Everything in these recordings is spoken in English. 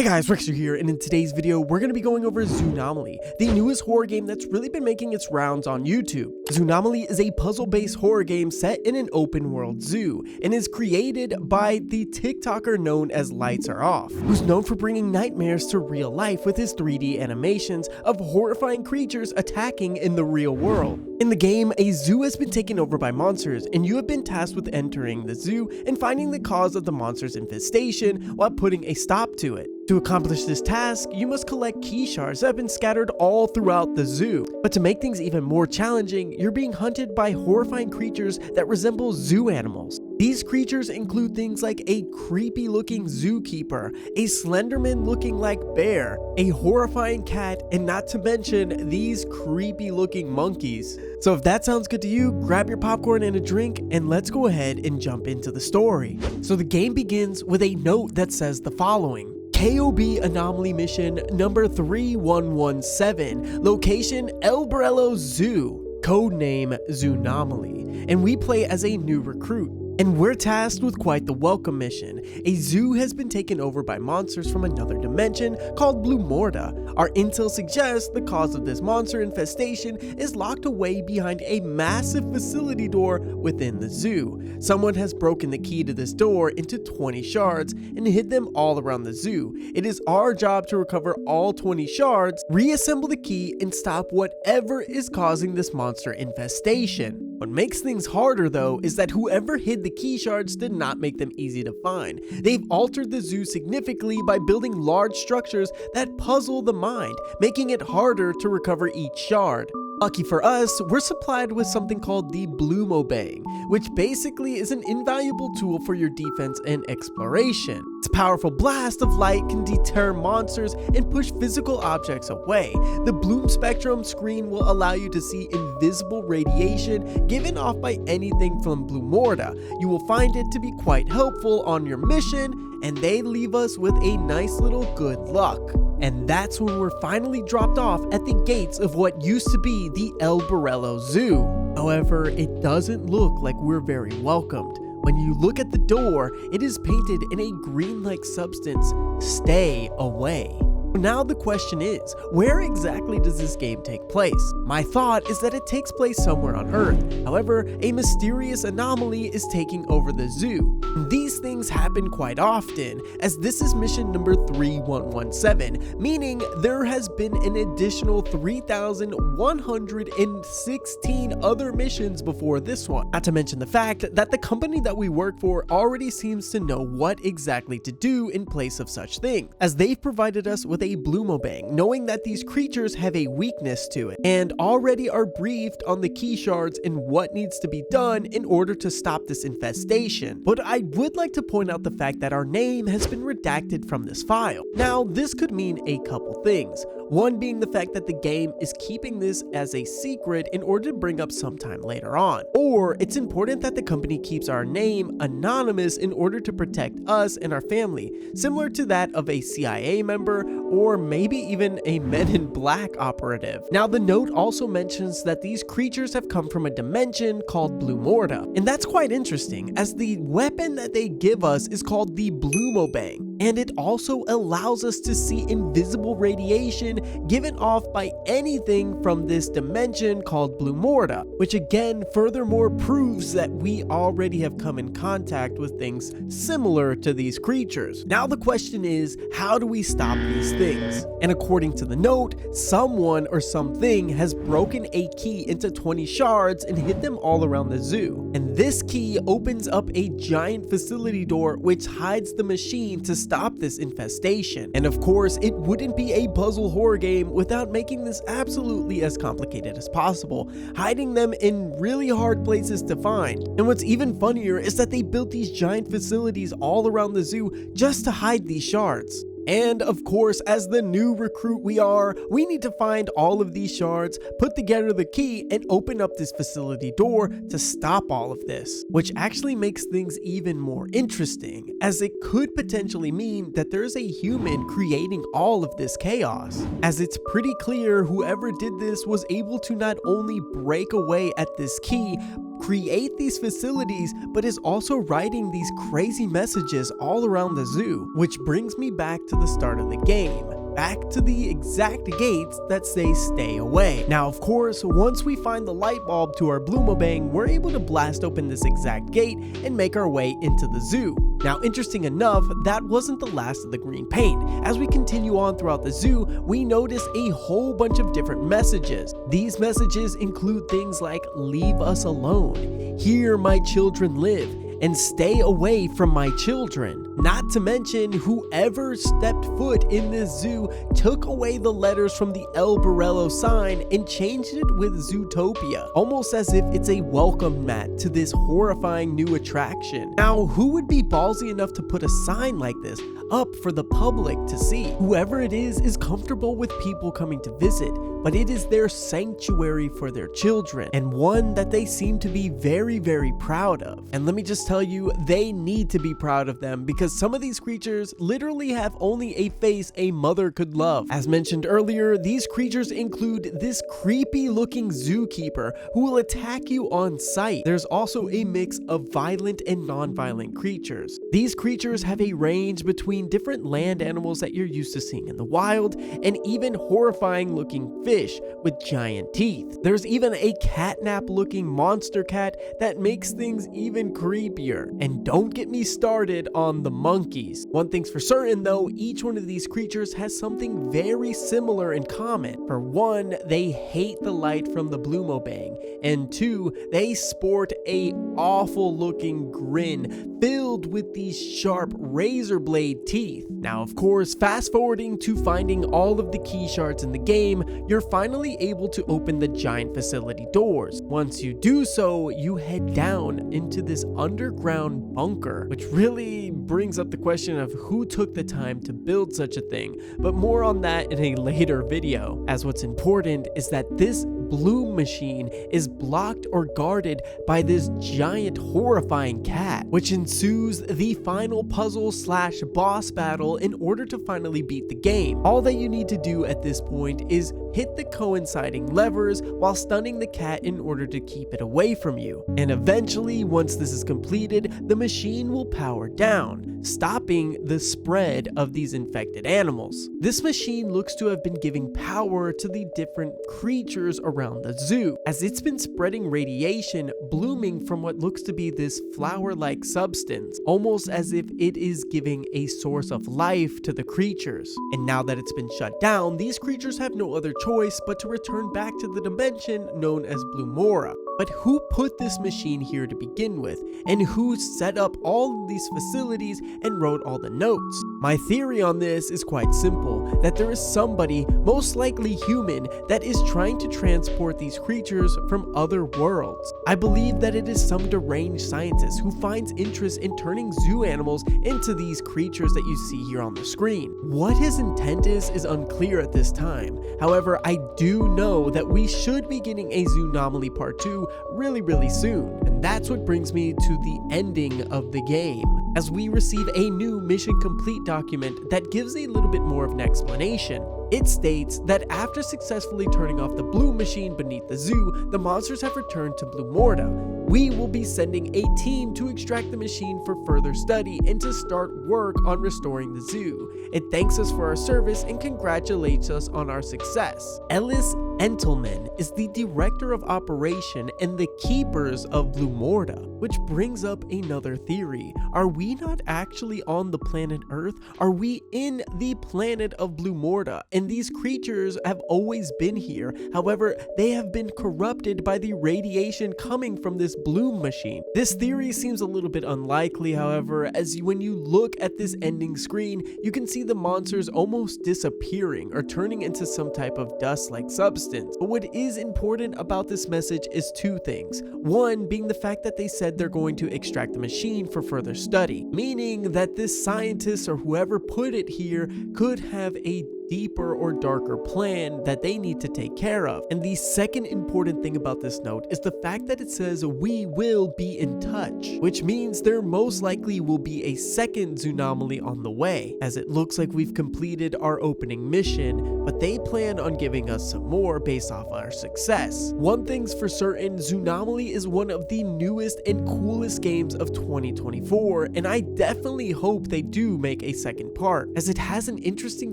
Hey guys, Rexter here, and in today's video, we're going to be going over Zoonomaly, the newest horror game that's really been making its rounds on YouTube. Zoonomaly is a puzzle-based horror game set in an open-world zoo, and is created by the TikToker known as Lights Are Off, who's known for bringing nightmares to real life with his 3D animations of horrifying creatures attacking in the real world. In the game, a zoo has been taken over by monsters, and you have been tasked with entering the zoo and finding the cause of the monster's infestation while putting a stop to it. To accomplish this task, you must collect key shards that have been scattered all throughout the zoo. But to make things even more challenging, you're being hunted by horrifying creatures that resemble zoo animals. These creatures include things like a creepy looking zookeeper, a Slenderman looking like bear, a horrifying cat, and not to mention these creepy looking monkeys. So if that sounds good to you, grab your popcorn and a drink and let's go ahead and jump into the story. So the game begins with a note that says the following. KOB Anomaly Mission number 3117, location El Borrello Zoo, codename Zoonomaly, and we play as a new recruit. And we're tasked with quite the welcome mission. A zoo has been taken over by monsters from another dimension called Blue Morta. Our intel suggests the cause of this monster infestation is locked away behind a massive facility door within the zoo. Someone has broken the key to this door into 20 shards and hid them all around the zoo. It is our job to recover all 20 shards, reassemble the key, and stop whatever is causing this monster infestation. What makes things harder though is that whoever hid the key shards did not make them easy to find. They've altered the zoo significantly by building large structures that puzzle the mind, making it harder to recover each shard. Lucky for us, we're supplied with something called the Zoonomaly, which basically is an invaluable tool for your defense and exploration. Its powerful blast of light can deter monsters and push physical objects away. The bloom spectrum screen will allow you to see invisible radiation given off by anything from Blue Morta. You will find it to be quite helpful on your mission, and they leave us with a nice little good luck. And that's when we're finally dropped off at the gates of what used to be the El Borrello Zoo. However, it doesn't look like we're very welcomed. When you look at the door, it is painted in a green-like substance, "Stay away." Now the question is, where exactly does this game take place? My thought is that it takes place somewhere on Earth. However, a mysterious anomaly is taking over the zoo. These things happen quite often, as this is mission number 3117, meaning there has been an additional 3,116 other missions before this one. Not to mention the fact that the company that we work for already seems to know what exactly to do in place of such things, as they've provided us with a Zoonomaly, knowing that these creatures have a weakness to it, and already are briefed on the key shards and what needs to be done in order to stop this infestation. But I would like to point out the fact that our name has been redacted from this file. Now, this could mean a couple things. One being the fact that the game is keeping this as a secret in order to bring up sometime later on. Or it's important that the company keeps our name anonymous in order to protect us and our family, similar to that of a CIA member or maybe even a Men in Black operative. Now the note also mentions that these creatures have come from a dimension called Blue Morta, and that's quite interesting as the weapon that they give us is called the Zoonomaly, and it also allows us to see invisible radiation given off by anything from this dimension called Blue Morta, which again furthermore proves that we already have come in contact with things similar to these creatures. Now the question is, how do we stop these things? And according to the note, someone or something has broken a key into 20 shards and hid them all around the zoo. And this key opens up a giant facility door which hides the machine to stop this infestation. And of course, it wouldn't be a puzzle horror game without making this absolutely as complicated as possible, hiding them in really hard places to find. And what's even funnier is that they built these giant facilities all around the zoo just to hide these shards. And of course, as the new recruit we are, we need to find all of these shards, put together the key, and open up this facility door to stop all of this. Which actually makes things even more interesting, as it could potentially mean that there's a human creating all of this chaos. As it's pretty clear whoever did this was able to not only break away at this key, create these facilities, but is also writing these crazy messages all around the zoo, which brings me back to the start of the game. Back to the exact gates that say stay away. Now, of course, once we find the light bulb to our Bloomobang, we're able to blast open this exact gate and make our way into the zoo. Now, interesting enough, that wasn't the last of the green paint. As we continue on throughout the zoo, we notice a whole bunch of different messages. These messages include things like "Leave us alone," "Here my children live," and "Stay away from my children." Not to mention, whoever stepped foot in this zoo took away the letters from the El Barello sign and changed it with Zootopia, almost as if it's a welcome mat to this horrifying new attraction. Now, who would be ballsy enough to put a sign like this up for the public to see? Whoever it is comfortable with people coming to visit, but it is their sanctuary for their children, and one that they seem to be very, very proud of. And let me just tell you, they need to be proud of them, because some of these creatures literally have only a face a mother could love. As mentioned earlier, these creatures include this creepy looking zookeeper who will attack you on sight. There's also a mix of violent and non-violent creatures. These creatures have a range between different land animals that you're used to seeing in the wild, and even horrifying looking fish with giant teeth. There's even a catnap looking monster cat that makes things even creepier. And don't get me started on the monkeys. One thing's for certain though, each one of these creatures has something very similar in common. For one, they hate the light from the Bloomobang, and two, they sport a awful looking grin filled with these sharp razor blade teeth. Now, of course, fast forwarding to finding all of the key shards in the game, you're finally able to open the giant facility doors. Once you do so, you head down into this underground bunker, which really brings up the question of who took the time to build such a thing, but more on that in a later video, as what's important is that this Bloom machine is blocked or guarded by this giant horrifying cat, which ensues the final puzzle slash boss battle in order to finally beat the game. All that you need to do at this point is hit the coinciding levers while stunning the cat in order to keep it away from you. And eventually, once this is completed, the machine will power down, stopping the spread of these infected animals. This machine looks to have been giving power to the different creatures around the zoo, as it's been spreading radiation blooming from what looks to be this flower-like substance, almost as if it is giving a source of life to the creatures. And now that it's been shut down, these creatures have no other choice but to return back to the dimension known as Bloomora. But who put this machine here to begin with, and who set up all of these facilities and wrote all the notes? My theory on this is quite simple, that there is somebody, most likely human, that is trying to transport these creatures from other worlds. I believe that it is some deranged scientist who finds interest in turning zoo animals into these creatures that you see here on the screen. What his intent is unclear at this time. However, I do know that we should be getting a Zoonomaly Part 2 really soon. And that's what brings me to the ending of the game, as we receive a new mission complete document that gives a little bit more of an explanation. It states that after successfully turning off the Bloom machine beneath the zoo, the monsters have returned to Bloomorta. We will be sending a team to extract the machine for further study and to start work on restoring the zoo. It thanks us for our service and congratulates us on our success. Ellis Entelman is the director of operation and the keepers of Bloomorta, which brings up another theory. Are we not actually on the planet Earth? Are we in the planet of Bloomorta? And these creatures have always been here. However, they have been corrupted by the radiation coming from this Bloom machine. This theory seems a little bit unlikely, however, as when you look at this ending screen, you can see the monsters almost disappearing or turning into some type of dust-like substance. But what is important about this message is two things. One being the fact that they said they're going to extract the machine for further study, meaning that this scientist or whoever put it here could have a deeper or darker plan that they need to take care of. And the second important thing about this note is the fact that it says we will be in touch, which means there most likely will be a second Zoonomaly on the way, as it looks like we've completed our opening mission, but they plan on giving us some more based off our success. One thing's for certain, Zoonomaly is one of the newest and coolest games of 2024, and I definitely hope they do make a second part, as it has an interesting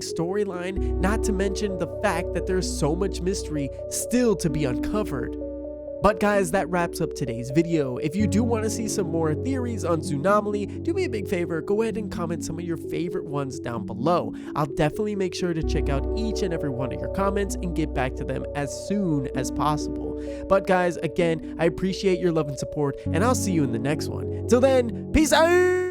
storyline, not to mention the fact that there's so much mystery still to be uncovered. But guys, that wraps up today's video. If you do want to see some more theories on Zoonomaly, do me a big favor, go ahead and comment some of your favorite ones down below. I'll definitely make sure to check out each and every one of your comments and get back to them as soon as possible. But guys, again, I appreciate your love and support, and I'll see you in the next one. Till then, peace out!